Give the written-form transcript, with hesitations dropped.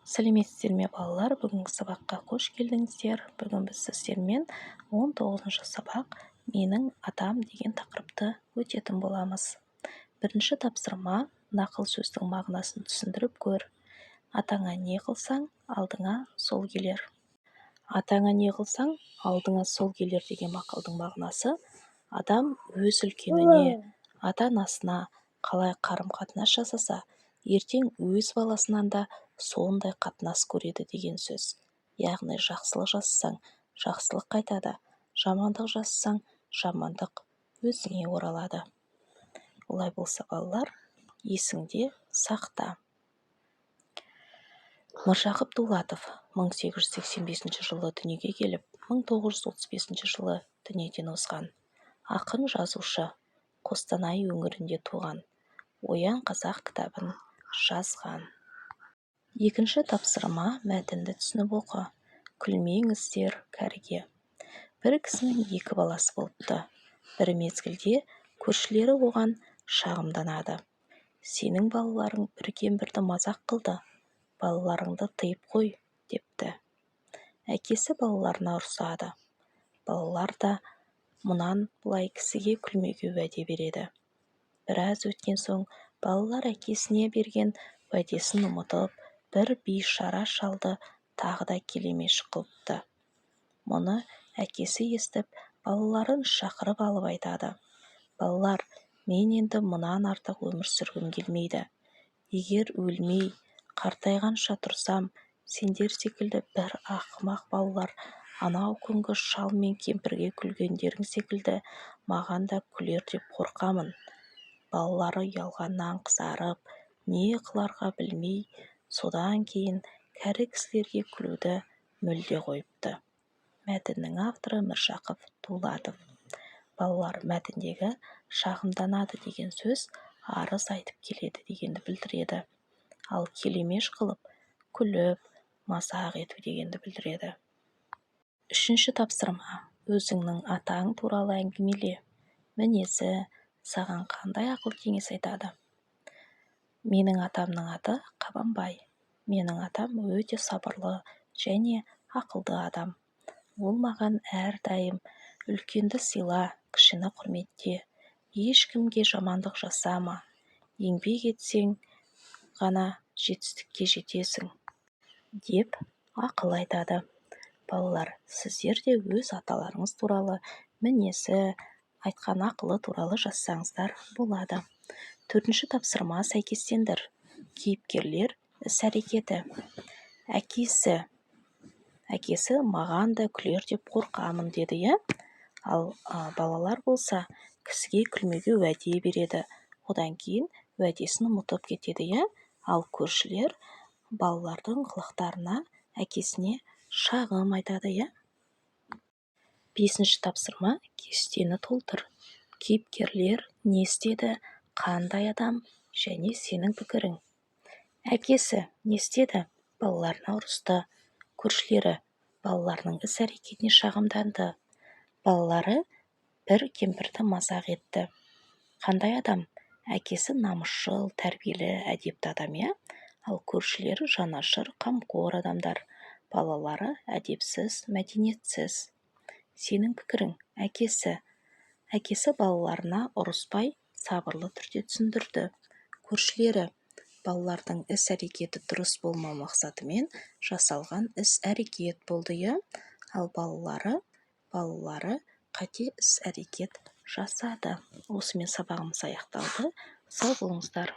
Сәлеметсіздер ме балалар? Бүгінгі сабаққа қош келдіңіздер. Бүгін біз сіздермен 19-шы сабақ «Менің атам» деген тақырыпты өтетін боламыз. Бірінші тапсырма: нақыл сөздің мағынасын түсіндіріп көр. Атаңа не қылсаң, алдыңа сол келер. Атаңа не қылсаң, алдыңа сол келер деген мақалдың мағынасы: адам өз үлкеніне, ата-анасына қалай қарым-қатынас жасаса, ертең өз баласынан да сондай қатынас көреді деген сөз. Яғни жақсылық жасасаң, жақсылық қайтады, жамандық жасасаң, жамандық өзіңе оралады. Олай болса балалар, есіңде сақта. Міржақып Дулатов 1885 жылы дүниеге келіп, 1935 жылы дүниеден озған. Ақын жазушы, Қостанай өңірінде туған. Оян қазақ кітабын жазған. Екінші тапсырма: мәтінді түсініп оқы. Күлмеңіздер кәріге. Бір кісінің екі баласы болыпты. Бір мезгілде көршілері оған шағымданады. Сенің балаларың бір кемпірді мазақ қылды, балаларыңды тыйып қой, депті. Әкесі балаларына ұрсады. Балалар да мұнан былай кісіге күлмеуге уәде береді. Біраз өткен соң балалар әкесіне берген уәдесін ұмытып, бір бейшара шалды тағы да келемеш қылыпты. Мұны әкесі естіп, балаларын шақырып алып айтады: балалар, мен енді мұнан артық өмір сүргім келмейді. Егер өлмей, қартайғанша тұрсам, сендер секілді бір ақымақ балалар анау күнгі шал мен кемпірге күлгендерің секілді маған да күлер деп қорқамын. Балалары ұялғаннан қызарып, не қыларға білмей, содан кейін кәрі кісілерге күлуді мүлде қойыпты. Мәтіннің авторы Міржақып Дулатов. Балалар, мәтіндегі шағымданады деген сөз арыз айтып келеді дегенді білдіреді. Ал келемеш қылып, күліп, мазақ ету дегенді білдіреді. Үшінші тапсырма: өзіңнің атаң туралы әңгімеле. Мінезі саған қандай ақыл-кеңес айтады? Менің атамның аты Қабанбай. Менің атам өте сабырлы және ақылды адам. Ол маған әрдайым үлкенді сыйла, кішіні құрметте, ешкімге жамандық жасама, еңбек етсең ғана жетістікке жетесің, деп ақыл айтады. Балалар, сіздер де өз аталарыңыз туралы, мінезі, айтқан ақылы туралы жазсаңыздар болады. Төртінші тапсырма: сәйкестендір. Кейіпкерлер іс-әрекеті. Әкесі маған да күлер деп қорқамын деді, иә? Ал балалар болса, кісіге күлмеуге уәде береді. Одан кейін уәдесін ұмытып кетеді, иә? Ал көршілер балалардың қылықтарына әкесіне шағым айтады, иә? Бесінші тапсырма: кестені толтыр. Кейіпкерлер не істеді, қандай адам және сенің пікірің. Әкесі не істеді? Балаларына ұрысты. Көршілері балаларының іс-әрекетіне шағымданды. Балалары бір кемпірді мазақ етті. Қандай адам? Әкесі намысшыл, тәрбиелі, әдепті адам, иә? Ал көршілері жанашыр, қамқор адамдар. Балалары әдепсіз, мәдениетсіз. Сенің пікірің? Әкесі балаларына ұрыспай, сабырлы түрде түсіндірді. Көршілері балалардың іс-әрекеті дұрыс болмау мақсатымен жасалған іс-әрекет болды, иә? Ал балалары қате іс-әрекет жасады. Осымен сабағымыз аяқталды. Сау болыңыздар.